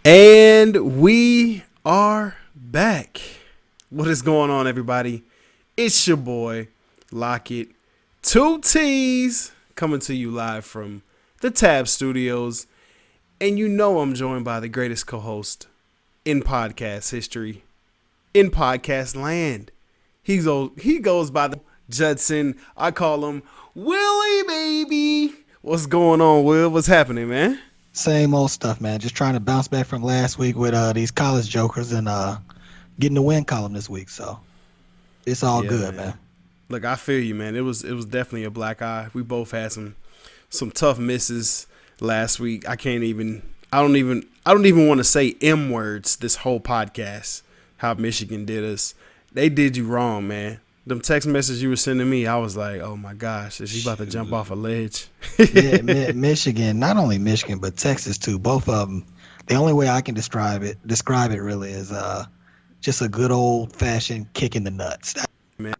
And we are back. What is going on, everybody? It's your boy, Lockett, 2T's, coming to you live from the Tab Studios. And you know I'm joined by the greatest co-host in podcast history, in podcast land. He goes by the Judson. I call him Willie, baby. What's going on, Will? What's happening, man? Same old stuff, man. Just trying to bounce back from last week with these college jokers and getting the win column this week. So it's all good, man. Look, I feel you, man. It was definitely a black eye. We both had some tough misses last week. I don't even want to say M words this whole podcast. How Michigan did us. They did you wrong, man. Them text messages you were sending me, I was like, oh my gosh, is she about to jump off a ledge? Yeah, Michigan, not only Michigan, but Texas too. Both of them. The only way I can describe it really is just a good old fashioned kick in the nuts. Man,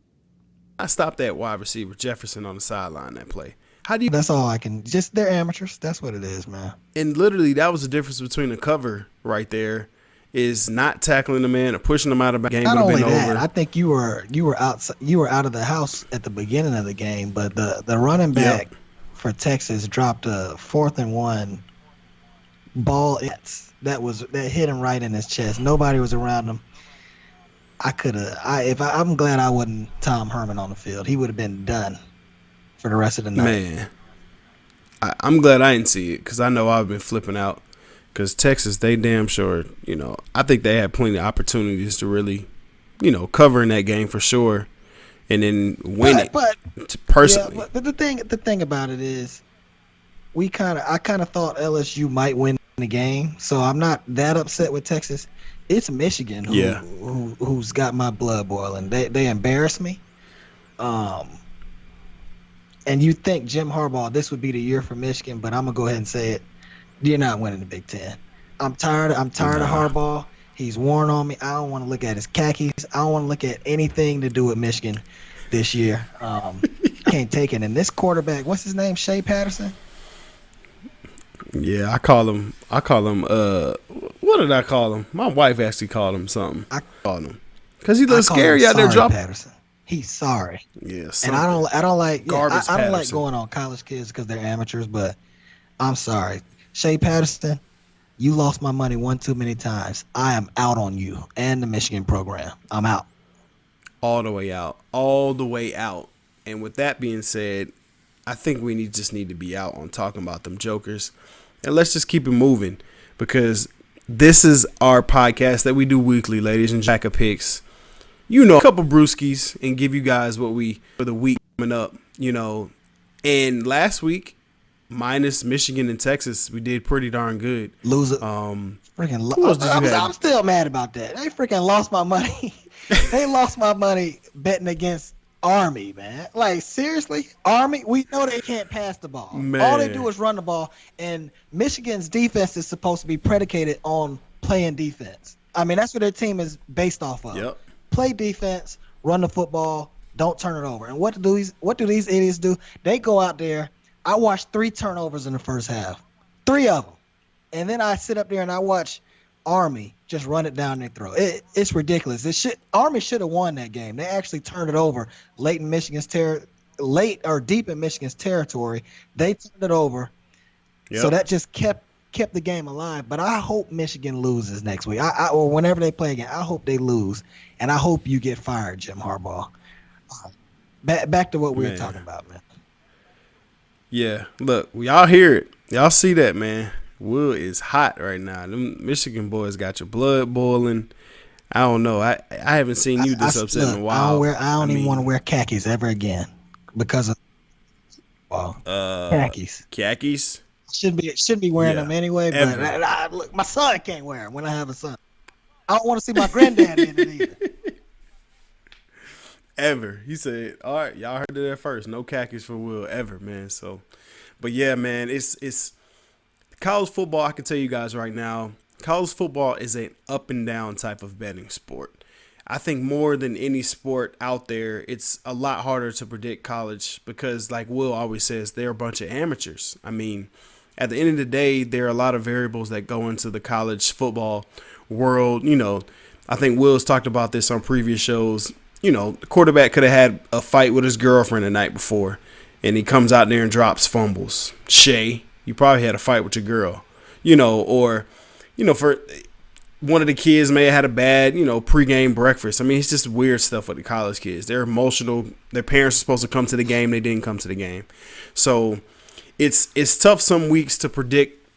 I stopped that wide receiver Jefferson on the sideline that play. How do you? That's all I can. Just they're amateurs. That's what it is, man. And literally, that was the difference between the cover right there. Is not tackling the man or pushing him out of the game. Not only that, I think you were out of the house at the beginning of the game, but the running back for Texas dropped a 4th and 1 ball that hit him right in his chest. Nobody was around him. I'm glad I wasn't Tom Herman on the field. He would have been done for the rest of the night. Man, I'm glad I didn't see it because I know I've been flipping out. Because Texas, they damn sure, I think they had plenty of opportunities to really, cover in that game for sure, and then win it. But personally, but the thing about it is, I kind of thought LSU might win the game, so I'm not that upset with Texas. It's Michigan who's got my blood boiling. They embarrassed me. And you think Jim Harbaugh, this would be the year for Michigan, but I'm gonna go ahead and say it. You're not winning the Big Ten. I'm tired of Harbaugh. He's worn on me. I don't want to look at his khakis. I don't want to look at anything to do with Michigan this year. Can't take it. And this quarterback, what's his name? Shea Patterson? Yeah, I call him what did I call him? My wife actually called him something. I called him because he looks scary out there dropping. Patterson. He's sorry. Yes. And I don't like I don't like Patterson. going on college kids because they're amateurs, but I'm sorry. Shea Patterson, you lost my money one too many times. I am out on you and the Michigan program. I'm out. All the way out. All the way out. And with that being said, I think we just need to be out on talking about them jokers. And let's just keep it moving because this is our podcast that we do weekly, ladies and Jack of Picks. A couple brewskis and give you guys what we for the week coming up, And last week, minus Michigan and Texas, we did pretty darn good. Loser. I'm still mad about that. They freaking lost my money. They lost my money betting against Army, man. Like, seriously? Army? We know they can't pass the ball. Man. All they do is run the ball, and Michigan's defense is supposed to be predicated on playing defense. I mean, that's what their team is based off of. Yep. Play defense, run the football, don't turn it over. And what do these idiots do? They go out there. I watched 3 turnovers in the first half, 3 of them, and then I sit up there and I watch Army just run it down their throat. It's ridiculous. Army should have won that game. They actually turned it over deep in Michigan's territory. They turned it over, so that just kept the game alive. But I hope Michigan loses next week, or whenever they play again. I hope they lose, and I hope you get fired, Jim Harbaugh. Back to what we were talking about, man. Yeah, look, y'all hear it. Y'all see that, man. Will is hot right now. Them Michigan boys got your blood boiling. I don't know. I haven't seen you this upset in a while. I don't even want to wear khakis ever again because of khakis. Khakis? Should be wearing them anyway, but look, my son can't wear them when I have a son. I don't want to see my granddad in it either. Ever. He said, all right, y'all heard it there first. No khakis for Will ever, man. So, but yeah, man, it's college football. I can tell you guys right now, college football is an up and down type of betting sport. I think more than any sport out there, it's a lot harder to predict college because, like Will always says, they're a bunch of amateurs. I mean, at the end of the day, there are a lot of variables that go into the college football world. I think Will's talked about this on previous shows. The quarterback could have had a fight with his girlfriend the night before, and he comes out there and drops fumbles. Shay, you probably had a fight with your girl, or, for one of the kids may have had a bad, pregame breakfast. I mean, it's just weird stuff with the college kids. They're emotional. Their parents are supposed to come to the game. They didn't come to the game. So it's tough some weeks to predict,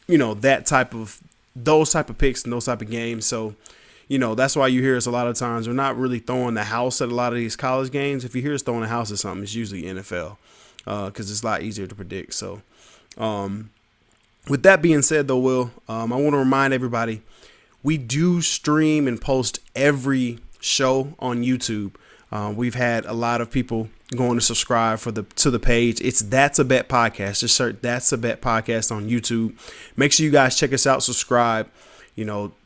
those type of picks and those type of games. So, that's why you hear us a lot of times. We're not really throwing the house at a lot of these college games. If you hear us throwing the house at something, it's usually NFL because it's a lot easier to predict. So, with that being said, though, Will, I want to remind everybody, we do stream and post every show on YouTube. We've had a lot of people going to subscribe to the page. It's That's a Bet Podcast. Just search That's a Bet Podcast on YouTube. Make sure you guys check us out, subscribe,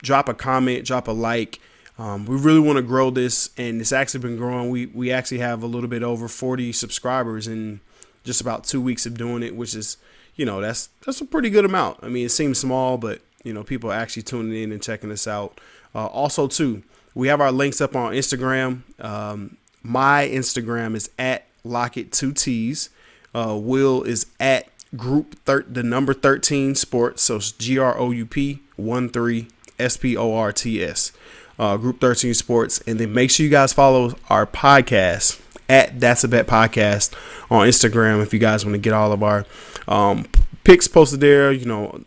drop a comment, drop a like. We really want to grow this, and it's actually been growing. We actually have a little bit over 40 subscribers in just about 2 weeks of doing it, which is, that's a pretty good amount. I mean, it seems small, but people are actually tuning in and checking us out. Also, too, we have our links up on Instagram. My Instagram is at Lockett2Ts. Will is at the number 13 sports. So it's GROUP 13 SPORTS. Group 13 Sports. And then make sure you guys follow our podcast at That's a Bet Podcast on Instagram if you guys want to get all of our picks posted there.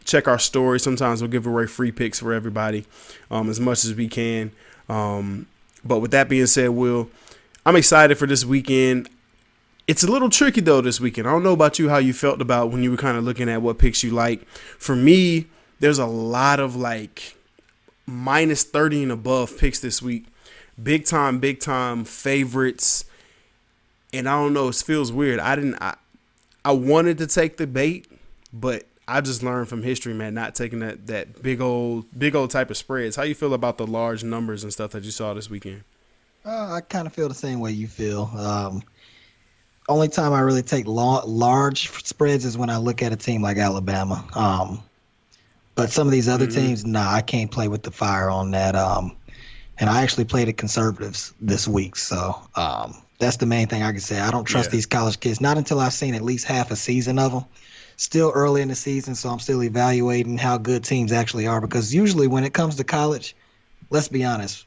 Check our story. Sometimes we'll give away free picks for everybody as much as we can. But with that being said, Will, I'm excited for this weekend. It's a little tricky, though, this weekend. I don't know about you, how you felt about when you were kind of looking at what picks you like. For me, there's a lot of minus 30 and above picks this week. Big time favorites. And I don't know, it feels weird. I wanted to take the bait, but I just learned from history, man, not taking that big old type of spreads. How you feel about the large numbers and stuff that you saw this weekend? I kind of feel the same way you feel. Only time I really take large spreads is when I look at a team like Alabama. But some of these other teams, I can't play with the fire on that. And I actually played the conservatives this week. So that's the main thing I can say. I don't trust these college kids, not until I've seen at least half a season of them. Still early in the season, so I'm still evaluating how good teams actually are. Because usually when it comes to college, let's be honest,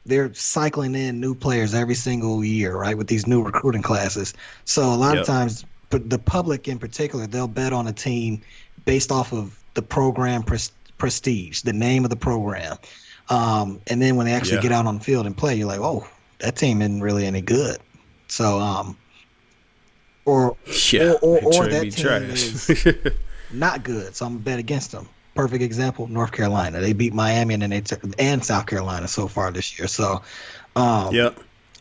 they're cycling in new players every single year, right, with these new recruiting classes. So a lot of times, the public in particular, they'll bet on a team based off of the program prestige, the name of the program. And then when they actually get out on the field and play, you're like, oh, that team isn't really any good. So, or that team is not good, so I'm gonna bet against them. Perfect example, North Carolina. They beat Miami and South Carolina so far this year. So, I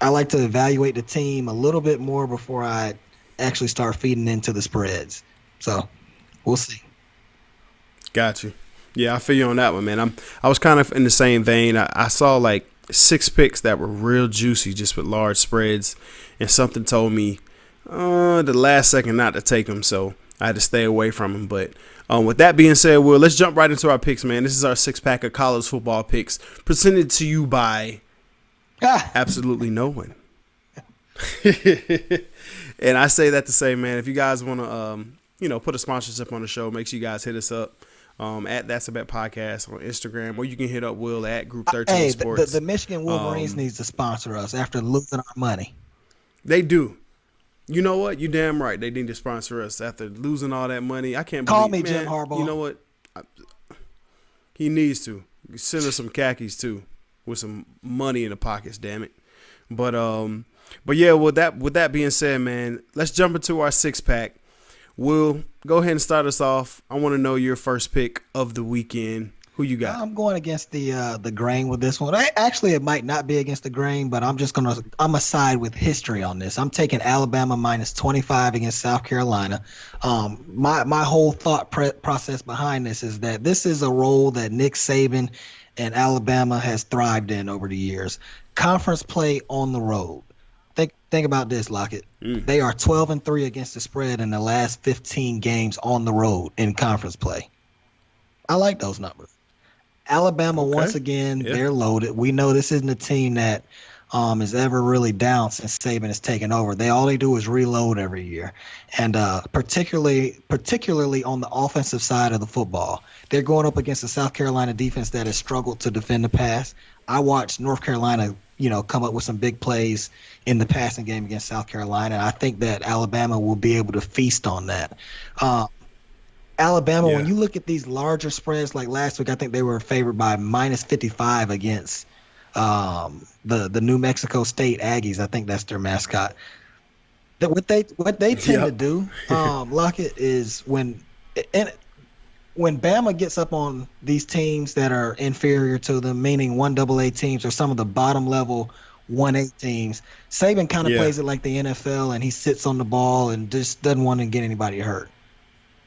like to evaluate the team a little bit more before I actually start feeding into the spreads. So, we'll see. Got you. Yeah, I feel you on that one, man. I was kind of in the same vein. I saw 6 picks that were real juicy, just with large spreads, and something told me the last second not to take them, so I had to stay away from them. But with that being said, Will, let's jump right into our picks, man. This is our 6-pack of college football picks, presented to you by absolutely no one. And I say that to say, man, if you guys want to, put a sponsorship on the show, make sure you guys hit us up. At That's a Bet Podcast on Instagram, or you can hit up Will at Group 13 Sports. The Michigan Wolverines needs to sponsor us after losing our money. They do. You know what? You damn right. They need to sponsor us after losing all that money. I can't Call believe, me, man, Jim Harbaugh. You know what? He needs to send us some khakis too, with some money in the pockets. Damn it. But yeah. With that being said, man, let's jump into our 6-pack. Will, go ahead and start us off. I want to know your first pick of the weekend. Who you got? I'm going against the grain with this one. Actually, it might not be against the grain, but I'm a side with history on this. I'm taking Alabama minus 25 against South Carolina. My whole thought process behind this is that this is a role that Nick Saban and Alabama has thrived in over the years. Conference play on the road. Think about this, Lockett. Mm. They are 12-3 against the spread in the last 15 games on the road in conference play. I like those numbers. Alabama, once Okay. again, Yeah. they're loaded. We know this isn't a team that is ever really down since Saban has taken over. All they do is reload every year, and particularly on the offensive side of the football, they're going up against a South Carolina defense that has struggled to defend the pass. I watched North Carolina, come up with some big plays in the passing game against South Carolina. I think that Alabama will be able to feast on that. Uh, Alabama, when Yeah. you look at these larger spreads, like last week, I think they were favored by minus 55 against the New Mexico State Aggies. I think that's their mascot. That what they tend to Yep. do, Lockett, is and when Bama gets up on these teams that are inferior to them, meaning 1AA teams or some of the bottom level 1A teams, Saban kind of Yeah. plays it like the NFL, and he sits on the ball and just doesn't want to get anybody hurt.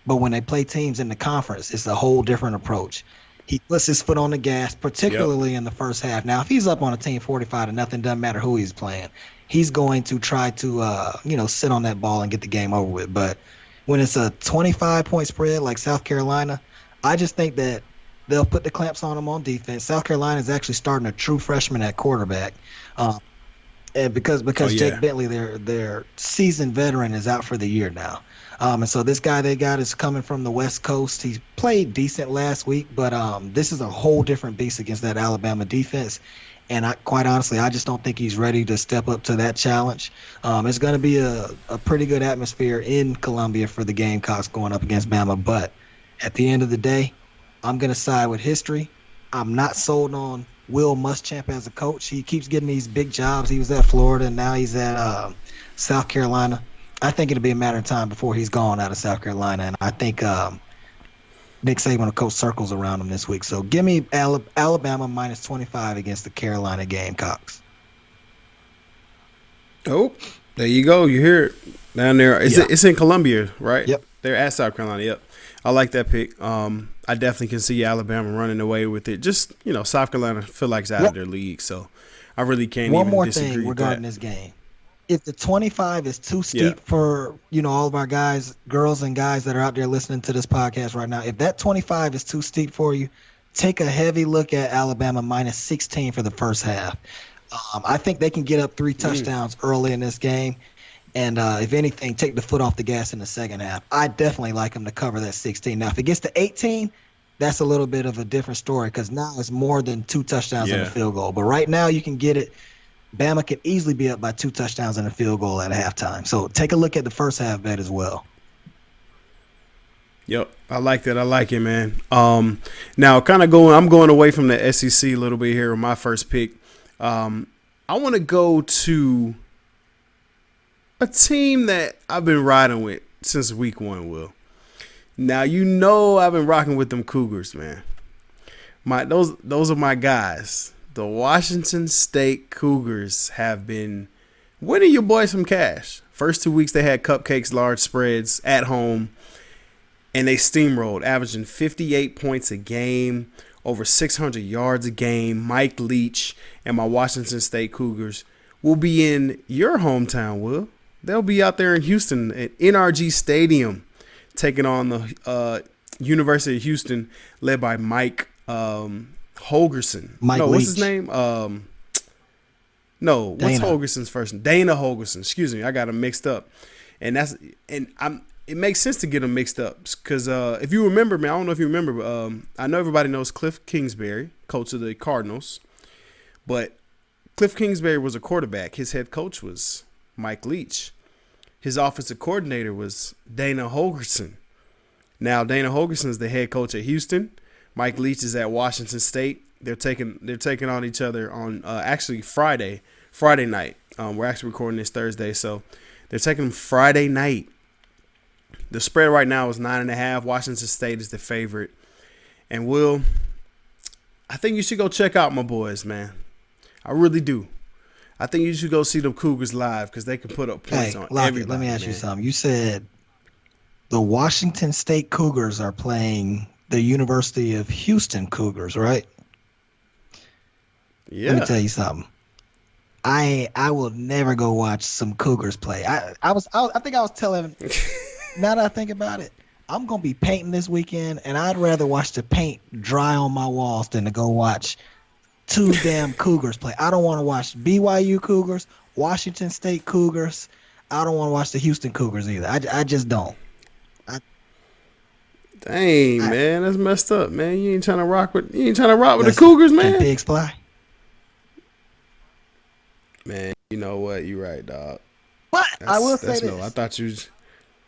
But when they play teams in the conference, it's a whole different approach. He puts his foot on the gas, Yep. particularly in the first half. Now, if he's up on a team 45-0, doesn't matter who he's playing. He's going to try to, sit on that ball and get the game over with. But when it's a 25-point spread like South Carolina, I just think that they'll put the clamps on them on defense. South Carolina is actually starting a true freshman at quarterback. Uh, and because Oh Jake yeah. Bentley, their seasoned veteran, is out for the year now. And so this guy they got is coming from the West Coast. He played decent last week, but this is a whole different beast against that Alabama defense. And quite honestly, I just don't think he's ready to step up to that challenge. It's going to be a pretty good atmosphere in Columbia for the Gamecocks going up against Bama. But at the end of the day, I'm going to side with history. I'm not sold on Will Muschamp as a coach. He keeps getting these big jobs. He was at Florida, and now he's at South Carolina. I think it'll be a matter of time before he's gone out of South Carolina, and I think Nick Saban will coach circles around him this week. So give me Alabama minus 25 against the Carolina Gamecocks. Oh, there you go. You hear it down there. Yeah. It's in Columbia, right? Yep. They're at South Carolina. Yep. I like that pick. I definitely can see Alabama running away with it. Just South Carolina feel like it's out of their league, so I really can't One even more disagree thing with regarding that. this game. If the 25 is too steep Yeah. for, all of our girls and guys that are out there listening to this podcast right now, if that 25 is too steep for you, take a heavy look at Alabama minus 16 for the first half. I think they can get up 3 touchdowns early in this game. And if anything, take the foot off the gas in the second half. I definitely like them to cover that 16. Now, if it gets to 18, that's a little bit of a different story because now it's more than 2 touchdowns and a field goal. But right now you can get it. Bama can easily be up by 2 touchdowns and a field goal at halftime. So take a look at the first half bet as well. Yep, I like that. I like it, man. Now I'm going away from the SEC a little bit here with my first pick. I want to go to a team that I've been riding with since week 1, Will. Now I've been rocking with them Cougars, man. Those are my guys. The Washington State Cougars have been winning your boys some cash. First 2 weeks they had cupcakes, large spreads at home, and they steamrolled, averaging 58 points a game, over 600 yards a game. Mike Leach and my Washington State Cougars will be in your hometown, Will. They'll be out there in Houston at NRG Stadium taking on the University of Houston, led by Mike Holgerson. Mike no, Leach. What's his name? No, what's Dana. Holgerson's first name? Dana Holgerson. Excuse me, I got him mixed up. It makes sense to get them mixed up because if you remember, man, I don't know if you remember. I know everybody knows Cliff Kingsbury, coach of the Cardinals, but Cliff Kingsbury was a quarterback. His head coach was Mike Leach. His offensive coordinator was Dana Holgerson. Now Dana Holgerson is the head coach at Houston. Mike Leach is at Washington State. They're taking on each other on actually Friday night. We're actually recording this Thursday, so they're taking them Friday night. The spread right now is 9.5. Washington State is the favorite. And Will, I think you should go check out my boys, man. I really do. I think you should go see them Cougars live because they can put up points on Lockett, everybody. let me ask you man. something. You said the Washington State Cougars are playing the University of Houston Cougars, right? Yeah. Let me tell you something. I will never go watch some Cougars play. I think I was telling. Now that I think about it, I'm gonna be painting this weekend, and I'd rather watch the paint dry on my walls than to go watch two damn Cougars play. I don't want to watch BYU Cougars, Washington State Cougars. I don't want to watch the Houston Cougars either. I just don't. Dang, man, that's messed up, man. You ain't trying to rock with the Cougars, man. Pigs fly. Man, you know what? You're right, dog. But I will say this. No, I thought you.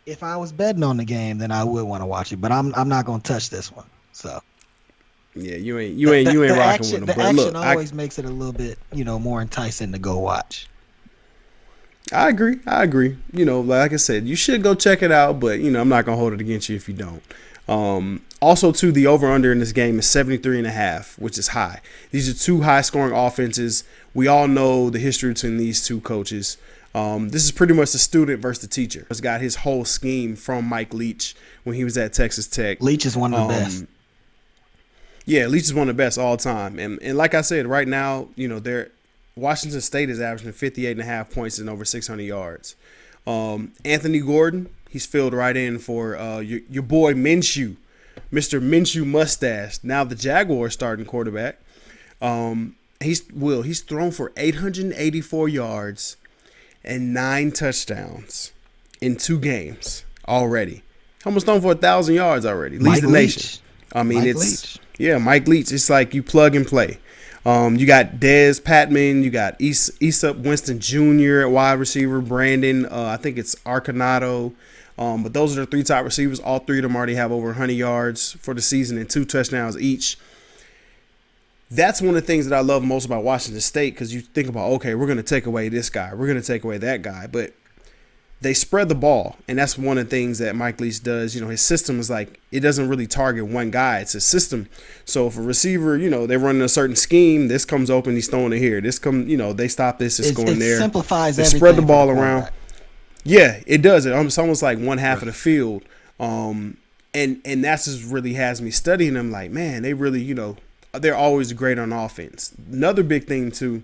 If I was betting on the game, then I would want to watch it. But I'm not gonna touch this one. So. Yeah, you ain't rocking with them. The action always makes it a little bit, more enticing to go watch. I agree. Like I said, you should go check it out, but I'm not gonna hold it against you if you don't. Also, too, the over/under in this game is 73.5, which is high. These are two high-scoring offenses. We all know the history between these two coaches. This is pretty much the student versus the teacher. He's got his whole scheme from Mike Leach when he was at Texas Tech. Leach is one of the best. Yeah, Leach is one of the best all time. And like I said, right now, Washington State is averaging 58.5 points and over 600 yards. Anthony Gordon, he's filled right in for your boy Minshew, Mr. Minshew Mustache, now the Jaguars starting quarterback. He's thrown for 884 yards and 9 touchdowns in 2 games already. Almost thrown for 1,000 yards already. Leads the nation. I mean, Mike Leach. It's like you plug and play. You got Dez Patman, you got Esup Winston Jr. at wide receiver, Brandon, I think it's Arcanado. But those are the 3 top receivers. All 3 of them already have over 100 yards for the season and 2 touchdowns each. That's one of the things that I love most about Washington State, because you think about, okay, we're going to take away this guy, we're going to take away that guy, but they spread the ball, and that's one of the things that Mike Leach does. His system is like, it doesn't really target one guy. It's a system. So if a receiver, they're running a certain scheme, this comes open, he's throwing it here. This they stop this, it's going there. It simplifies everything. They spread the ball around. Yeah, it does. It's almost like one half of the field. And that's just really has me studying them like, man, they really, they're always great on offense. Another big thing, too,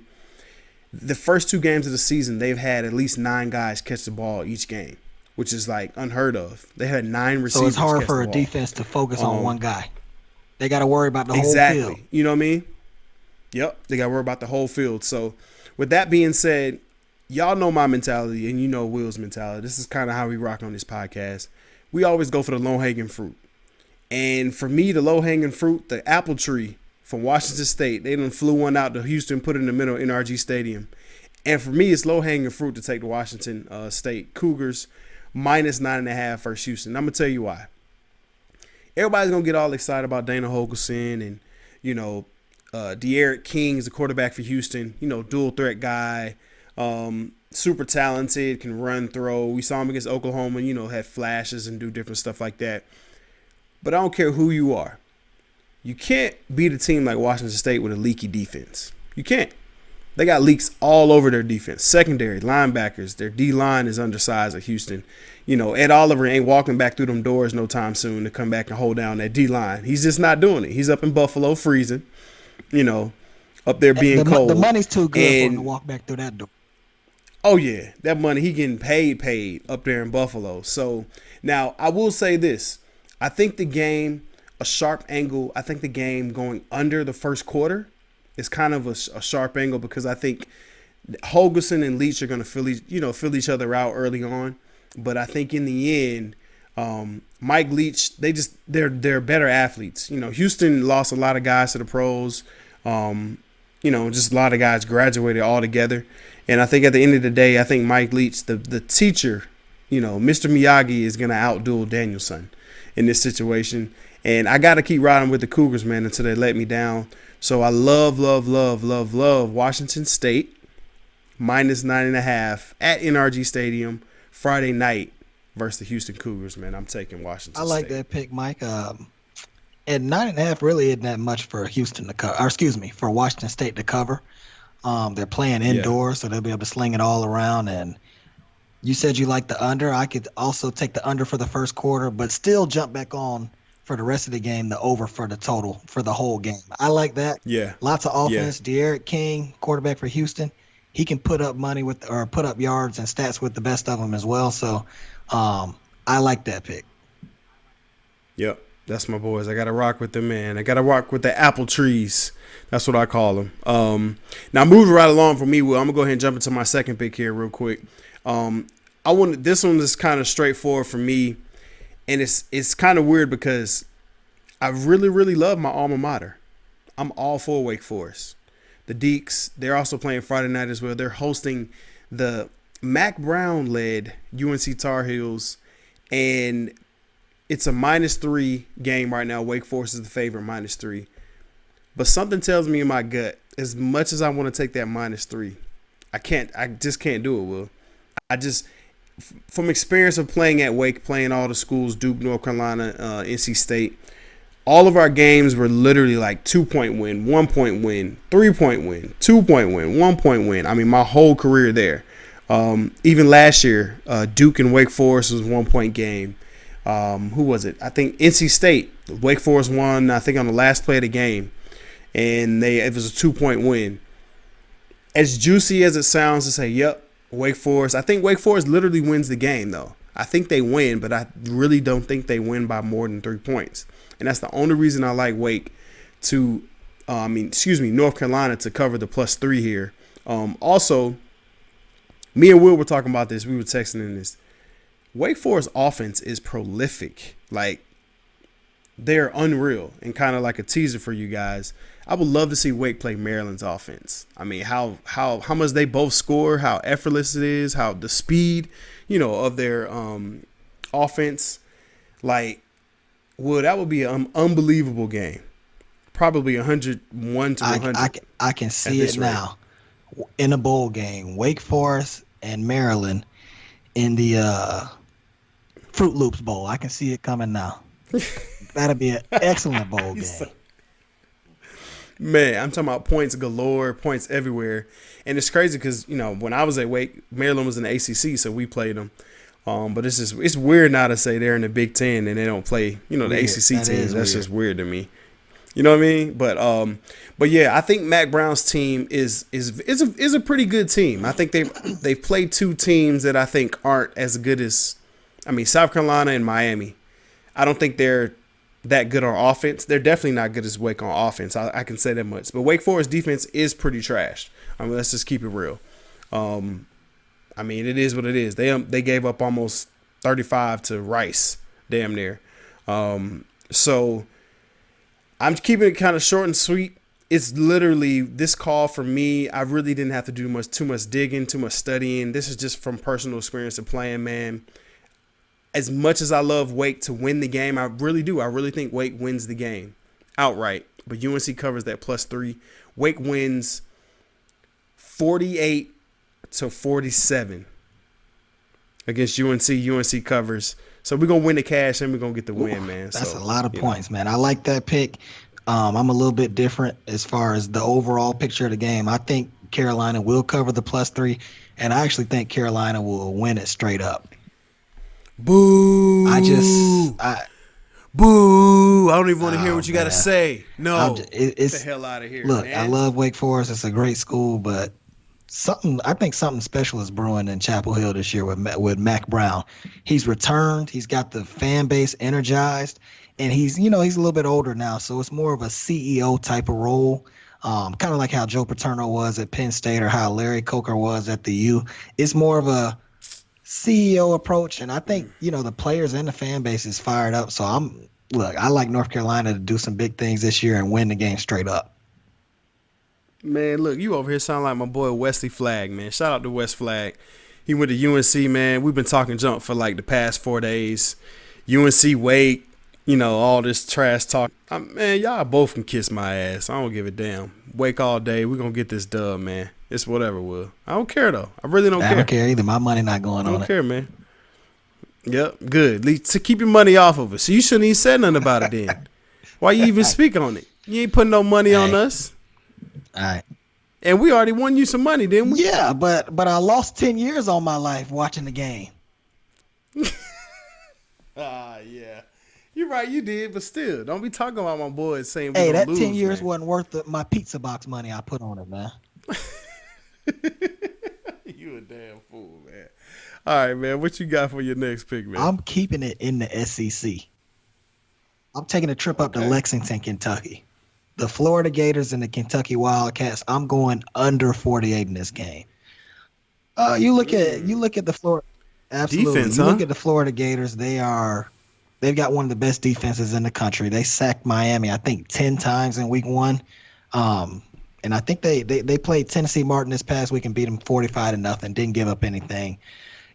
the first 2 games of the season, they've had at least 9 guys catch the ball each game, which is like unheard of. They had 9 receivers. So it's hard for a defense to focus on one guy. They got to worry about the whole field. You know what I mean? Yep, they got to worry about the whole field. So with that being said, y'all know my mentality and Will's mentality. This is kind of how we rock on this podcast. We always go for the low-hanging fruit. And for me, the low-hanging fruit, the apple tree, from Washington State, they done flew one out to Houston, put it in the middle of NRG Stadium. And for me, it's low-hanging fruit to take the Washington State Cougars minus 9.5 versus Houston. I'm going to tell you why. Everybody's going to get all excited about Dana Holgorsen and, De'Aaron King is the quarterback for Houston, dual threat guy, super talented, can run, throw. We saw him against Oklahoma, had flashes and do different stuff like that. But I don't care who you are. You can't beat a team like Washington State with a leaky defense. You can't. They got leaks all over their defense. Secondary, linebackers, their D-line is undersized at Houston. Ed Oliver ain't walking back through them doors no time soon to come back and hold down that D-line. He's just not doing it. He's up in Buffalo freezing, up there being cold. The money's too good for him to walk back through that door. Oh, yeah. That money, he getting paid up there in Buffalo. So, now, I will say this. I think the game, a sharp angle, I think the game going under the first quarter is kind of a sharp angle, because I think Holgorsen and Leach are going to fill each other out early on. But I think in the end, Mike Leach, they're better athletes. Houston lost a lot of guys to the pros. Just a lot of guys graduated altogether. And I think at the end of the day, I think Mike Leach, the teacher, Mr. Miyagi, is going to outduel Danielson in this situation. And I got to keep riding with the Cougars, man, until they let me down. So I love Washington State minus 9.5 at NRG Stadium Friday night versus the Houston Cougars, man. I'm taking Washington State. I like that pick, Mike. And 9.5 really isn't that much for Houston to cover. For Washington State to cover. They're playing indoors, so they'll be able to sling it all around. And you said you like the under. I could also take the under for the first quarter, but still jump back on for the rest of the game, the over for the total for the whole game. I like that. Yeah. Lots of offense. Yeah. De'Aaron King, quarterback for Houston. he can put up money with or put up yards and stats with the best of them as well. So I like that pick. Yep, that's my boys. I gotta rock with them, man. I gotta rock with the apple trees. That's what I call them. Now moving right along for me, Will, I'm gonna go ahead and jump into my second pick here real quick. This one is kind of straightforward for me, and it's kind of weird because I really, really love my alma mater. I'm all for Wake Forest. The Deeks, they're also playing Friday night as well. They're hosting the Mac Brown-led UNC Tar Heels, and it's a -3 game right now. Wake Forest is the favorite, -3. But something tells me in my gut, as much as I want to take that -3, I just can't do it, Will. From experience of playing at Wake, playing all the schools, Duke, North Carolina, NC State, all of our games were literally like 2-point win, 1-point win, 3-point win, 2-point win, 1-point win. I mean, my whole career there. Even last year, Duke and Wake Forest was a 1-point game. Who was it? I think NC State. Wake Forest won, I think, on the last play of the game. And it was a 2-point win. As juicy as it sounds to say, yep, Wake Forest. I think Wake Forest literally wins the game, though. I think they win, but I really don't think they win by more than 3 points. And that's the only reason I like Wake North Carolina to cover the +3 here. Also, me and Will were talking about this. We were texting in this. Wake Forest offense is prolific. Like, they're unreal, and kind of like a teaser for you guys. I would love to see Wake play Maryland's offense. I mean, how much they both score, how effortless it is, how the speed, of their offense. Like, that would be an unbelievable game. Probably 101 to 100. I can see it now in a bowl game. Wake Forest and Maryland in the Fruit Loops Bowl. I can see it coming now. That'd be an excellent bowl game. Man, I'm talking about points galore, points everywhere. And it's crazy because, when I was at Wake, Maryland was in the ACC, so we played them. But it's weird now to say they're in the Big Ten and they don't play, the ACC teams. That's just weird to me. You know what I mean? But yeah, I think Mac Brown's team is a pretty good team. I think they've played two teams that I think aren't as good as, South Carolina and Miami. I don't think they're that good on offense. They're definitely not good as Wake on offense. I can say that much. But Wake Forest defense is pretty trash. Let's just keep it real. It is what it is. They gave up almost 35 to Rice, damn near. So I'm keeping it kind of short and sweet. It's literally this call for me. I really didn't have to do too much digging, too much studying. This is just from personal experience of playing, man. As much as I love Wake to win the game, I really do. I really think Wake wins the game outright. But UNC covers that +3. Wake wins 48 to 47 against UNC. UNC covers. So we're going to win the cash and we're going to get the win, man. That's a lot of points, man. I like that pick. I'm a little bit different as far as the overall picture of the game. I think Carolina will cover the +3, and I actually think Carolina will win it straight up. Boo! Boo! I don't even want to hear what you got to say. No, get the hell out of here. Look, man. I love Wake Forest. It's a great school, but I think something special is brewing in Chapel Hill this year with Mac Brown. He's returned. He's got the fan base energized, and he's a little bit older now, so it's more of a CEO type of role. Kind of like how Joe Paterno was at Penn State or how Larry Coker was at the U. It's more of a CEO approach, and I think the players and the fan base is fired up. So I like North Carolina to do some big things this year and win the game straight up. Man, look, you over here sound like my boy Wesley Flagg, man. Shout out to West Flagg. He went to UNC, man. We've been talking junk for like the past 4 days. UNC Wake, all this trash talk. Man, y'all both can kiss my ass. I don't give a damn. Wake all day. We're going to get this dub, man. It's whatever, Will. I don't care, though. I really don't care. I don't care either. My money not going on it. I don't care, man. Yep, good. To keep your money off of us. So you shouldn't even say nothing about it then. Why you even speak on it? You ain't putting no money on us. All right. And we already won you some money, didn't we? Yeah, but I lost 10 years on my life watching the game. Yeah. You're right, you did, but still, don't be talking about my boys saying that lose, 10 years man. wasn't worth my pizza box money I put on it, man. You a damn fool, man. All right, man. What you got for your next pick, man? I'm keeping it in the SEC. I'm taking a trip up to Okay. Lexington, Kentucky. The Florida Gators and the Kentucky Wildcats. I'm going under 48 in this game. You look at the Florida. Absolutely. Defense, You huh? look at the Florida Gators. They've got one of the best defenses in the country. They sacked Miami, I think, 10 times in week one. And I think they played Tennessee Martin this past week and beat them 45-0. Didn't give up anything.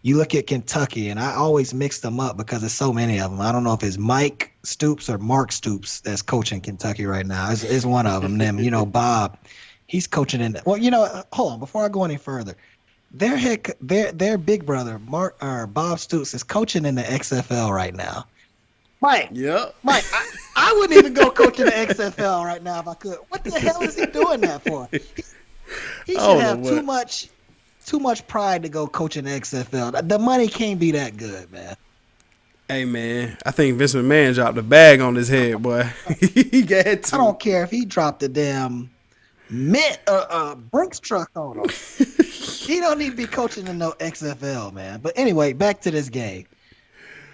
You look at Kentucky, and I always mix them up because there's so many of them. I don't know if it's Mike Stoops or Mark Stoops that's coaching Kentucky right now. It's one of them. Then Bob, he's coaching in. Well, hold on before I go any further. Their big brother Bob Stoops is coaching in the XFL right now. Mike, Yep. Mike, I wouldn't even go coach in the XFL right now if I could. What the hell is he doing that for? He should have too much pride to go coach in the XFL. The money can't be that good, man. Hey, man. I think Vince McMahon dropped a bag on his head, boy. He got to. I don't care if he dropped a damn Brinks truck on him. He don't need to be coaching in no XFL, man. But anyway, back to this game.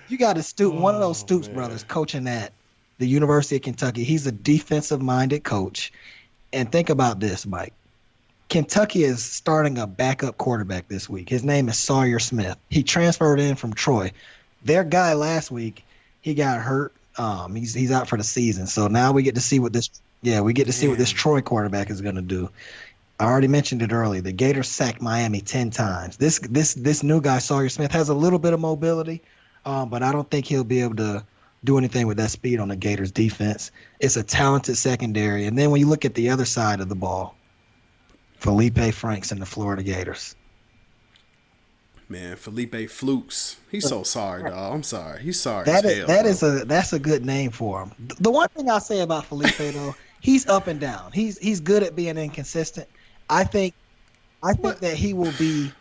You got one of those Stoops brothers coaching at the University of Kentucky. He's a defensive-minded coach. And think about this, Mike. Kentucky is starting a backup quarterback this week. His name is Sawyer Smith. He transferred in from Troy. Their guy last week, he got hurt. He's out for the season. So now we get to see what this Troy quarterback is going to do. I already mentioned it earlier. The Gators sacked Miami 10 times. This new guy, Sawyer Smith, has a little bit of mobility, but I don't think he'll be able to do anything with that speed on the Gators defense. It's a talented secondary. And then when you look at the other side of the ball, Felipe Franks and the Florida Gators. Man, Felipe Flukes. He's so sorry, dog. I'm sorry. He's sorry. That's a good name for him. The one thing I'll say about Felipe though, he's up and down. He's good at being inconsistent. I think that he will be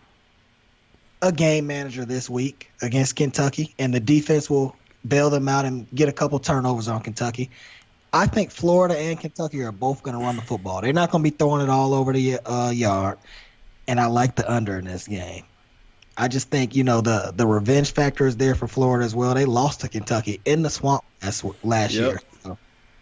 a game manager this week against Kentucky, and the defense will bail them out and get a couple turnovers on Kentucky. I think Florida and Kentucky are both going to run the football. They're not going to be throwing it all over the yard, and I like the under in this game. I just think, the revenge factor is there for Florida as well. They lost to Kentucky in the swamp last year. So.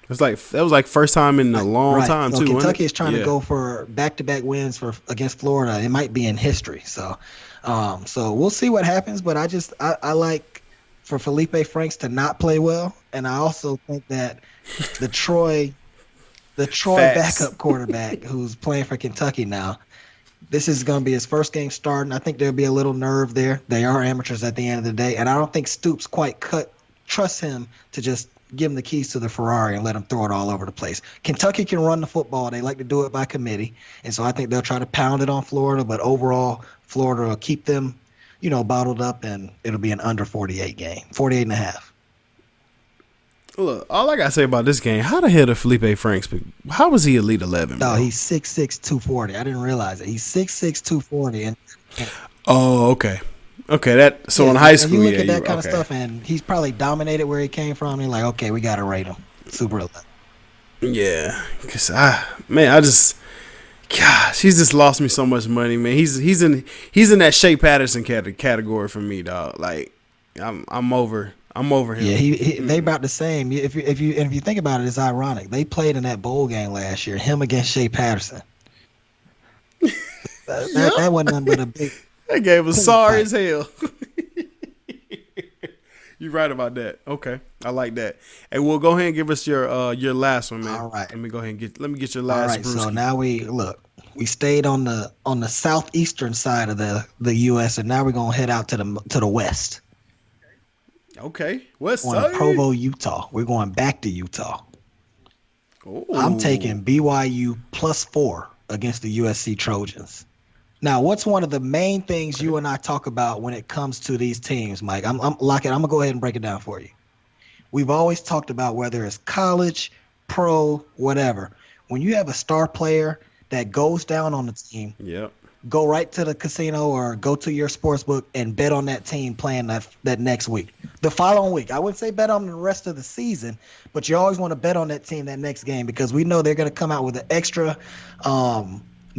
That was like first time in a long time, so too. Kentucky is trying to go for back-to-back wins against Florida. It might be in history. So we'll see what happens, but I like for Felipe Franks to not play well, and I also think that the Troy backup quarterback who's playing for Kentucky now, this is going to be his first game starting. I think there'll be a little nerve there. They are amateurs at the end of the day, and I don't think Stoops quite trusts him to just give him the keys to the Ferrari and let him throw it all over the place. Kentucky can run the football. They like to do it by committee, and so I think they'll try to pound it on Florida, but overall Florida will keep them, bottled up, and it'll be an under 48 game, 48.5. Look, all I got to say about this game, how the hell did Felipe Franks pick? How was he Elite 11, bro? No, he's 6'6", 240. I didn't realize it. He's 6'6", 240. And oh, okay. Okay, so in high school, you look at that kind of stuff, and he's probably dominated where he came from. You're like, okay, we got to rate him. Super 11. Yeah, because gosh, he's just lost me so much money, man. He's in that Shea Patterson category for me, dog. Like, I'm over him. Yeah, they about the same. If you think about it, it's ironic. They played in that bowl game last year, him against Shea Patterson. that wasn't nothing but a big. That game was sorry as hell. You're right about that. Okay, I like that. Hey, well, go ahead and give us your last one, man. All right. Let me go ahead and get your last. All right. So now we stayed on the southeastern side of the U.S. and now we're gonna head out to the west. Okay, west side. Going to Provo, Utah. We're going back to Utah. Ooh. I'm taking BYU +4 against the USC Trojans. Now, what's one of the main things you and I talk about when it comes to these teams, Mike? I'm gonna go ahead and break it down for you. We've always talked about whether it's college, pro, whatever. When you have a star player that goes down on the team, yep. Go right to the casino or go to your sports book and bet on that team playing that next week. The following week. I wouldn't say bet on the rest of the season, but you always want to bet on that team that next game because we know they're going to come out with an extra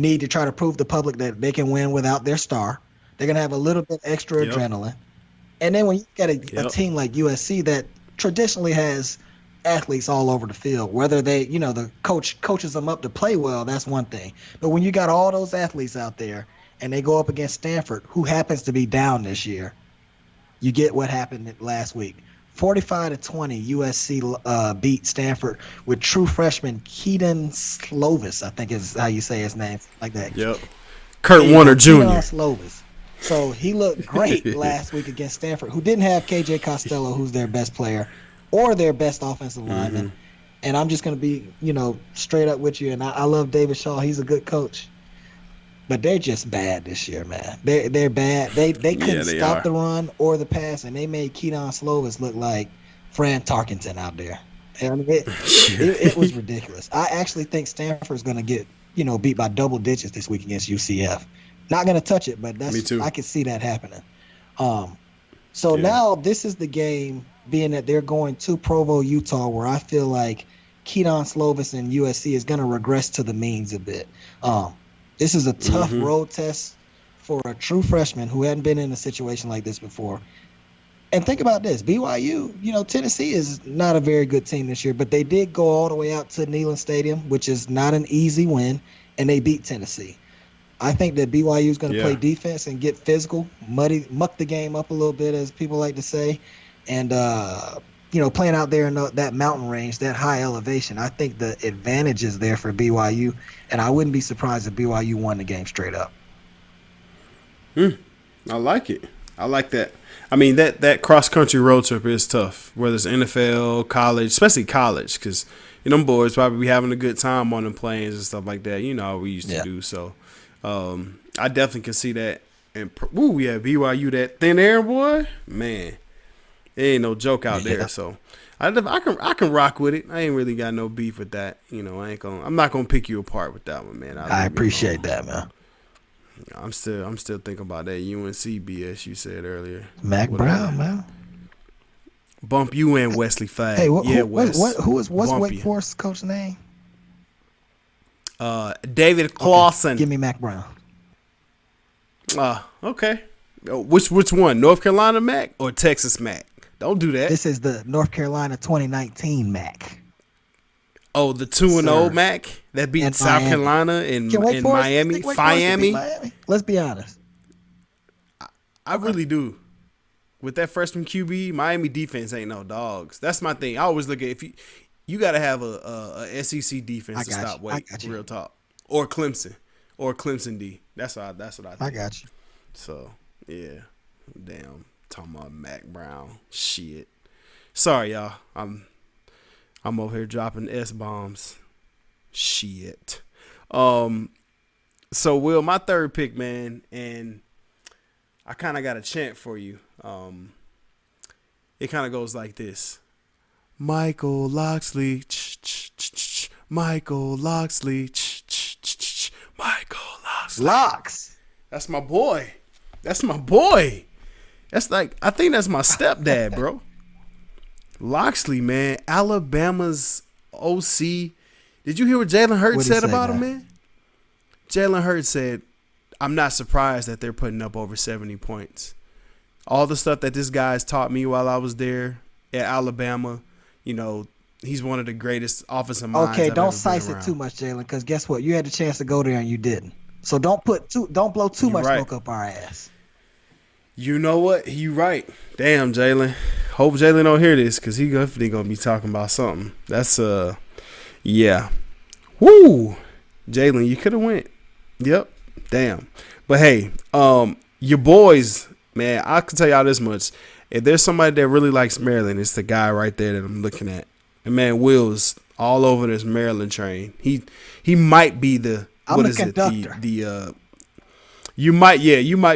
need to try to prove the public that they can win without their star. They're going to have a little bit extra adrenaline. And then when you get a team like USC that traditionally has athletes all over the field, whether they, the coach coaches them up to play well, that's one thing. But when you got all those athletes out there and they go up against Stanford, who happens to be down this year, you get what happened last week. 45-20, USC beat Stanford with true freshman Keaton Slovis, I think is how you say his name, like that. Yep. Kurt Warner Jr. Keaton Slovis. So he looked great last week against Stanford, who didn't have KJ Costello, who's their best player, or their best offensive lineman. Mm-hmm. And I'm just going to be, straight up with you. And I love David Shaw. He's a good coach. But they're just bad this year, man. They're bad. They couldn't stop the run or the pass, and they made Keaton Slovis look like Fran Tarkenton out there. I mean, it was ridiculous. I actually think Stanford's going to get, beat by double digits this week against UCF. Not going to touch it, but Me too. I can see that happening. Now this is the game, being that they're going to Provo, Utah, where I feel like Keaton Slovis and USC is going to regress to the means a bit. This is a tough road test for a true freshman who hadn't been in a situation like this before. And think about this. BYU, Tennessee is not a very good team this year, but they did go all the way out to Neyland Stadium, which is not an easy win, and they beat Tennessee. I think that BYU is going to play defense and get physical, muck the game up a little bit, as people like to say, and playing out there in that mountain range, that high elevation. I think the advantage is there for BYU, and I wouldn't be surprised if BYU won the game straight up. I like it. I like that. I mean, that cross-country road trip is tough, whether it's NFL, college, especially college, because them boys probably be having a good time on them planes and stuff like that. How we used to do. So I definitely can see that. And BYU, that thin air, boy, man. It ain't no joke out there, so I can rock with it. I ain't really got no beef with that. I'm not gonna pick you apart with that one, man. I appreciate that, man. I'm still thinking about that UNC BS you said earlier. Mac Brown, man. Bump you in Wesley Fagg. Hey, what's Wake Forest coach's name? David Clawson. Okay. Give me Mac Brown. Okay. Which one? North Carolina Mac or Texas Mac? Don't do that. This is the North Carolina 2019 Mac. Oh, the 2-0 Mac that beat South Carolina and Miami. Miami. Let's be honest. I really do. With that freshman QB, Miami defense ain't no dogs. That's my thing. I always look at you got to have a SEC defense to stop Wake. Real talk, or Clemson D. That's what I think. I got you. So yeah, damn. Talking about Mac Brown. Shit. Sorry, y'all. I'm over here dropping S-bombs. Shit. So, Will, my third pick, man, and I kind of got a chant for you. It kind of goes like this. Michael Locksley. Michael Locksley. Michael Locksley. Locks. That's my boy. I think that's my stepdad, bro. Locksley, man. Alabama's OC. Did you hear what Jalen Hurts said about him, man? Jalen Hurts said, I'm not surprised that they're putting up over 70 points. All the stuff that this guy's taught me while I was there at Alabama, he's one of the greatest offensive minds. Okay, don't size it too much, Jalen, because guess what? You had the chance to go there and you didn't. So don't blow too much smoke up our ass. You know what? You right. Damn, Jalen. Hope Jalen don't hear this because he definitely going to be talking about something. That's, yeah. Woo! Jalen, you could have went. Yep. Damn. But, hey, your boys, man, I can tell y'all this much. If there's somebody that really likes Maryland, it's the guy right there that I'm looking at. And, man, Will's all over this Maryland train. He might be the – what is it? You might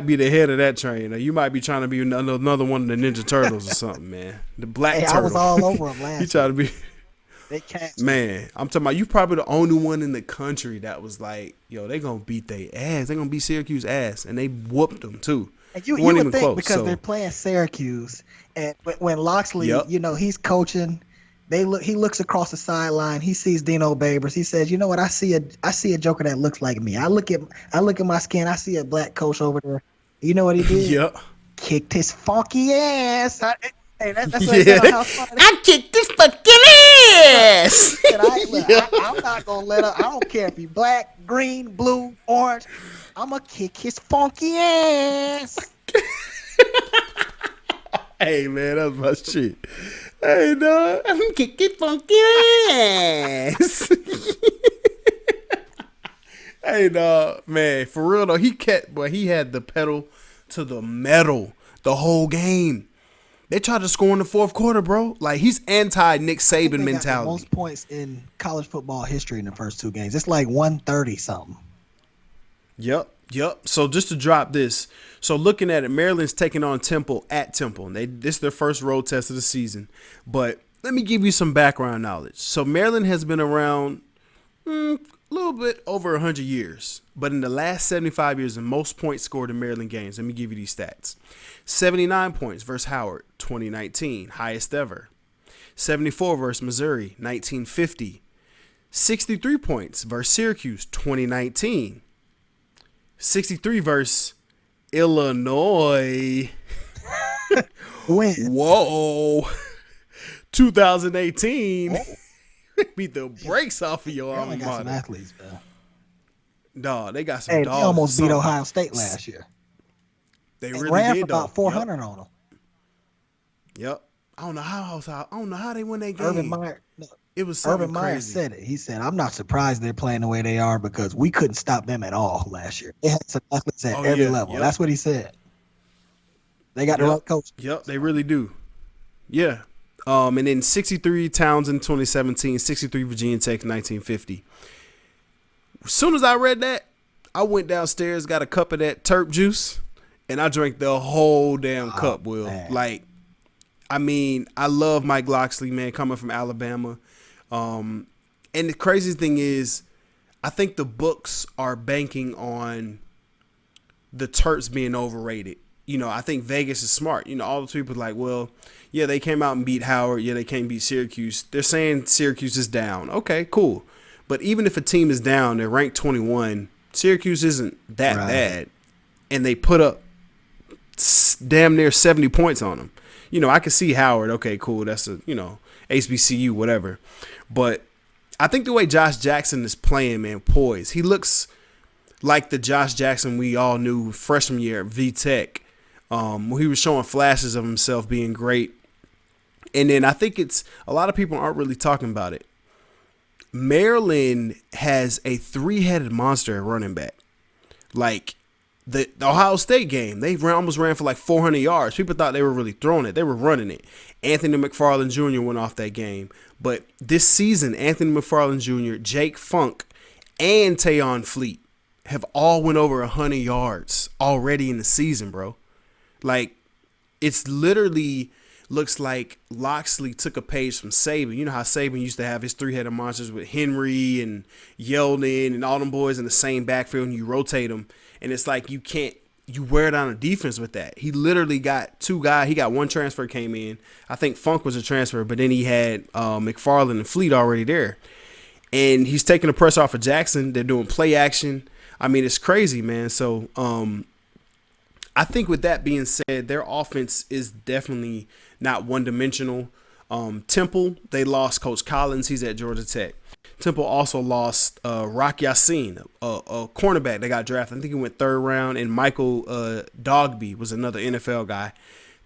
be the head of that train, or you might be trying to be another one of the Ninja Turtles or something, man. The Black Turtle. I was all over him last. You try to be. They can't. Man, I'm talking about you. Probably the only one in the country that was like, yo, they gonna beat their ass. They gonna beat Syracuse ass, and they whooped them too. And you would think close, because they're playing Syracuse, and when Loxley, he's coaching. He looks across the sideline. He sees Dino Babers. He says, "You know what? I see a Joker that looks like me. I look at my skin. I see a black coach over there. You know what he did? Yep. Kicked his funky ass. Hey, that's what he Yeah. said on House Party. I kicked this fucking ass. I'm not gonna let up. I don't care if he's black, green, blue, orange. I'm gonna kick his funky ass." Hey man, that's my shit. Hey dog, I'm kicking funky ass. Hey dog, man, for real though, he had the pedal to the metal the whole game. They tried to score in the fourth quarter, bro. Like, he's anti Nick Saban mentality. Got the most points in college football history in the first two games. It's like 130 something. Yep. So just to drop this, so looking at it, Maryland's taking on Temple at Temple. And this is their first road test of the season. But let me give you some background knowledge. So Maryland has been around a little bit over 100 years. But in the last 75 years, the most points scored in Maryland games. Let me give you these stats. 79 points versus Howard, 2019, highest ever. 74 versus Missouri, 1950. 63 points versus Syracuse, 2019. 63 versus Illinois. When? Whoa. 2018. Beat the brakes off of your alma Got some mater. athletes, man. Dog, they got some Hey, dogs. they almost beat Ohio State last year. They And really ran did, for about though. 400 on them. Yep. I don't know how they win that game. Urban Meyer. It was something Urban Meyer crazy. said it. He said, "I'm not surprised they're playing the way they are because we couldn't stop them at all last year. They had some athletes at every level." Yep. That's what he said. They got the right coach. Yep, they really do. Yeah. And then 63 Townsend 2017, 63 Virginia Tech 1950. As soon as I read that, I went downstairs, got a cup of that Terp juice, and I drank the whole damn cup, Will. Man. Like, I mean, I love Mike Locksley, man, coming from Alabama. And the craziest thing is, I think the books are banking on the Terps being overrated. You know, I think Vegas is smart. You know, all the people are like, well, yeah, they came out and beat Howard. Yeah, they can't beat Syracuse. They're saying Syracuse is down. Okay, cool. But even if a team is down, they're ranked 21. Syracuse isn't that bad. And they put up damn near 70 points on them. You know, I can see Howard. Okay, cool. That's HBCU, whatever. But I think the way Josh Jackson is playing, man, poised. He looks like the Josh Jackson we all knew freshman year at VTech. Where he was showing flashes of himself being great. And then I think a lot of people aren't really talking about it. Maryland has a three-headed monster at running back. Like the Ohio State game, they almost ran for like 400 yards. People thought they were really throwing it. They were running it. Anthony McFarland Jr. went off that game. But this season, Anthony McFarland Jr., Jake Funk, and Tayon Fleet have all went over 100 yards already in the season, bro. Like, it's literally looks like Locksley took a page from Saban. You know how Saban used to have his three-headed monsters with Henry and Yeldon and all them boys in the same backfield, and you rotate them. And it's like you wear down a defense with that. He literally got two guys. He got one transfer came in. I think Funk was a transfer, but then he had McFarland and Fleet already there. And he's taking the pressure off of Jackson. They're doing play action. I mean, it's crazy, man. So, I think with that being said, their offense is definitely not one-dimensional. Temple, they lost Coach Collins. He's at Georgia Tech. Temple also lost Rock Yassin, a cornerback that got drafted. I think he went third round, and Michael Dogby was another NFL guy.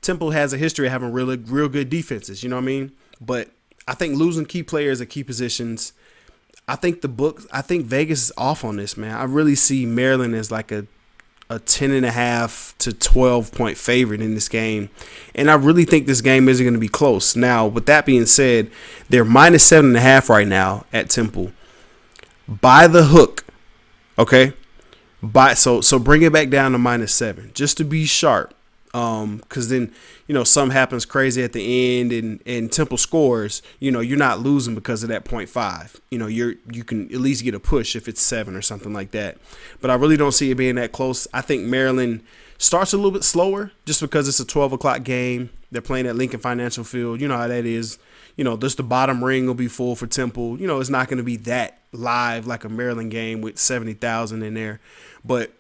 Temple has a history of having real good defenses, you know what I mean? But I think losing key players at key positions, I think Vegas is off on this, man. I really see Maryland as like a 10.5 to 12 point favorite in this game. And I really think this game isn't going to be close. Now, with that being said, they're minus 7.5 right now at Temple. By the hook, okay? So bring it back down to minus 7 just to be sharp. Because then, something happens crazy at the end and Temple scores, you're not losing because of that 0.5. You can at least get a push if it's 7 or something like that. But I really don't see it being that close. I think Maryland Starts a little bit slower just because it's a 12 o'clock game. They're playing at Lincoln Financial Field. You know how that is. Just the bottom ring will be full for Temple. It's not going to be that live like a Maryland game with 70,000 in there. But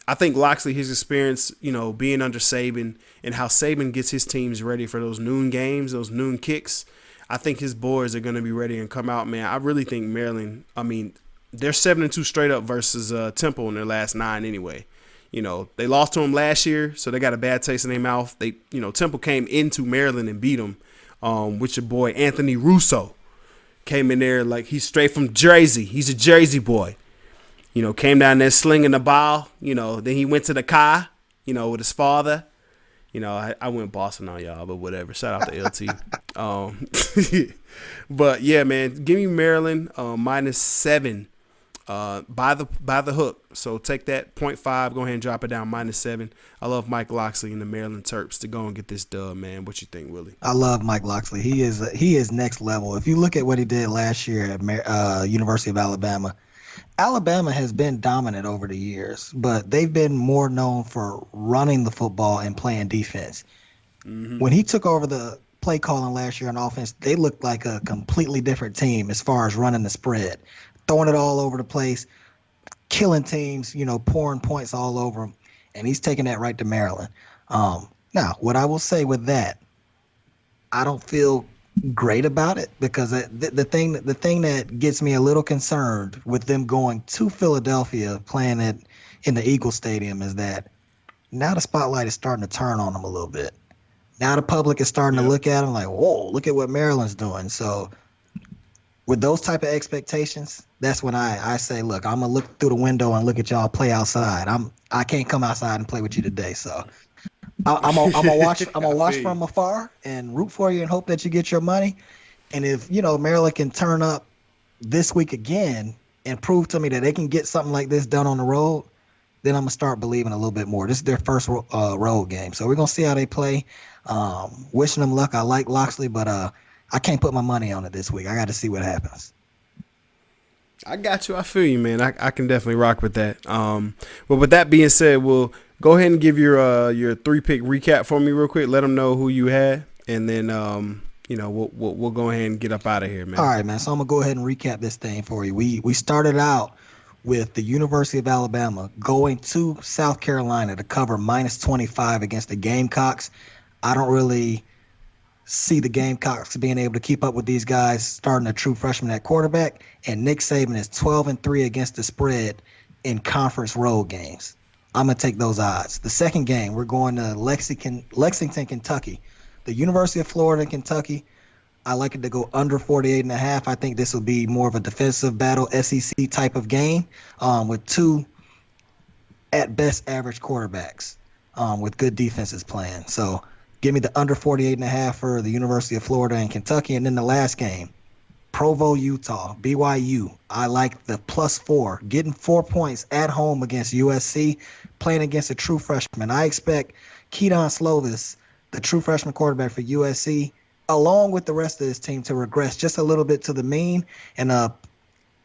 I think Locksley, his experience, being under Saban and how Saban gets his teams ready for those noon games, those noon kicks, I think his boys are going to be ready and come out, man. I really think Maryland, they're 7-2 straight up versus Temple in their last 9 anyway. They lost to them last year, so they got a bad taste in their mouth. Temple came into Maryland and beat them with your boy Anthony Russo. Came in there like he's straight from Jersey. He's a Jersey boy. Came down there slinging the ball. Then he went to the car, with his father. I went Boston on y'all, but whatever. Shout out to LT. But, yeah, man, give me Maryland -7 by the hook. So take that 0.5, go ahead and drop it down -7. I love Mike Locksley and the Maryland Terps to go and get this dub, man. What you think, Willie? I love Mike Locksley. He is next level. If you look at what he did last year at University of Alabama, Alabama has been dominant over the years, but they've been more known for running the football and playing defense. Mm-hmm. When he took over the play calling last year on offense, they looked like a completely different team as far as running the spread, throwing it all over the place, killing teams, pouring points all over them, and he's taking that right to Maryland. Now, what I will say with that, I don't feel great about it because the thing that gets me a little concerned with them going to Philadelphia playing it in the Eagle Stadium is that now the spotlight is starting to turn on them a little bit. Now the public is starting to look at them like, whoa, look at what Maryland's doing. So with those type of expectations, that's when I say, look, I'm gonna look through the window and look at y'all play outside. I can't come outside and play with you today, so I'm gonna watch from afar and root for you and hope that you get your money. And if Maryland can turn up this week again and prove to me that they can get something like this done on the road, then I'm gonna start believing a little bit more. This is their first road game, so we're gonna see how they play. Wishing them luck. I like Locksley, but I can't put my money on it this week. I got to see what happens. I got you. I feel you, man. I can definitely rock with that. But with that being said, we'll go ahead and give your 3-pick recap for me real quick. Let them know who you had, and then we'll go ahead and get up out of here, man. All right, man. So I'm gonna go ahead and recap this thing for you. We started out with the University of Alabama going to South Carolina to cover -25 against the Gamecocks. I don't really see the Gamecocks being able to keep up with these guys starting a true freshman at quarterback, and Nick Saban is 12-3 against the spread in conference road games. I'm going to take those odds. The second game, we're going to Lexington, Kentucky. The University of Florida and Kentucky, I like it to go under 48.5. I think this will be more of a defensive battle, SEC type of game with two, at best, average quarterbacks with good defenses playing. So give me the under 48.5 for the University of Florida and Kentucky. And then the last game, Provo, Utah, BYU. I like the +4, getting 4 points at home against USC, playing against a true freshman. I expect Keaton Slovis, the true freshman quarterback for USC, along with the rest of his team, to regress just a little bit to the mean and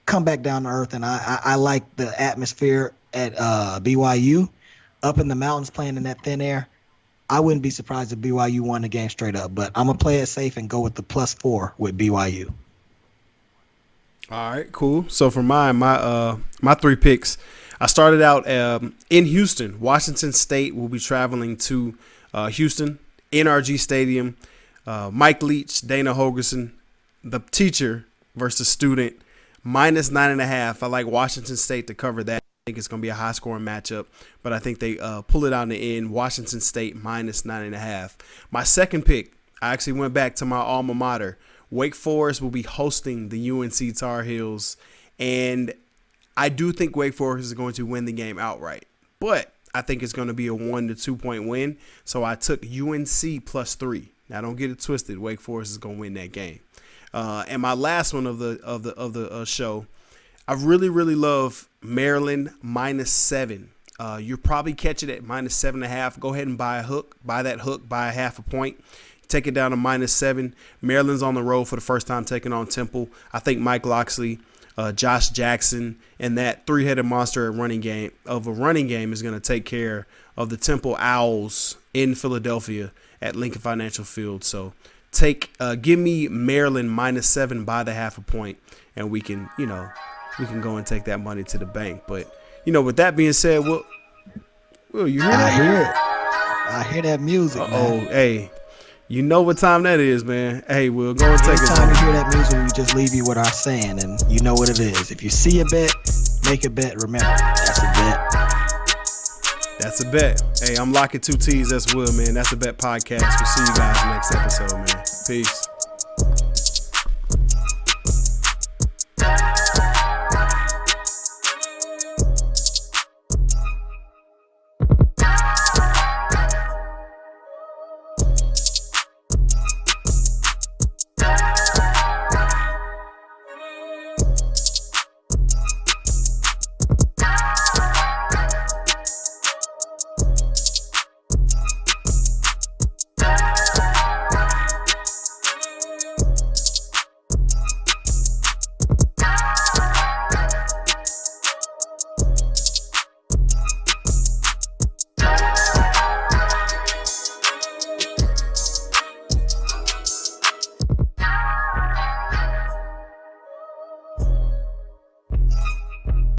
come back down to earth. And I like the atmosphere at BYU, up in the mountains playing in that thin air. I wouldn't be surprised if BYU won the game straight up, but I'm going to play it safe and go with the +4 with BYU. All right, cool. So for mine, my 3 picks, I started out in Houston. Washington State will be traveling to Houston, NRG Stadium. Mike Leach, Dana Holgerson, the teacher versus student, -9.5. I like Washington State to cover that. I think it's going to be a high-scoring matchup, but I think they pull it out in the end. Washington State -9.5. My second pick, I actually went back to my alma mater. Wake Forest will be hosting the UNC Tar Heels, and I do think Wake Forest is going to win the game outright, but I think it's going to be a 1 to 2 point win, so I took UNC +3. Now, don't get it twisted. Wake Forest is going to win that game. And my last one of the show, I really, really love Maryland -7. You'll probably catch it at -7.5. Go ahead and buy that hook, buy a half a point. Take it down to -7. Maryland's on the road for the first time taking on Temple. I think Mike Locksley, Josh Jackson, and that 3-headed monster at running game is going to take care of the Temple Owls in Philadelphia at Lincoln Financial Field. So give me Maryland -7 by the half a point, and we can go and take that money to the bank. But with that being said, Will, you hear that? I hear that music. Man. Hey, you know what time that is, man. Hey, we'll go and take it. Every time you hear that music, we just leave you with our saying, and you know what it is. If you see a bet, make a bet. Remember, that's a bet. That's a bet. Hey, I'm Lock It 2 T's. That's Will, man. That's a Bet podcast. We'll see you guys next episode, man. Peace.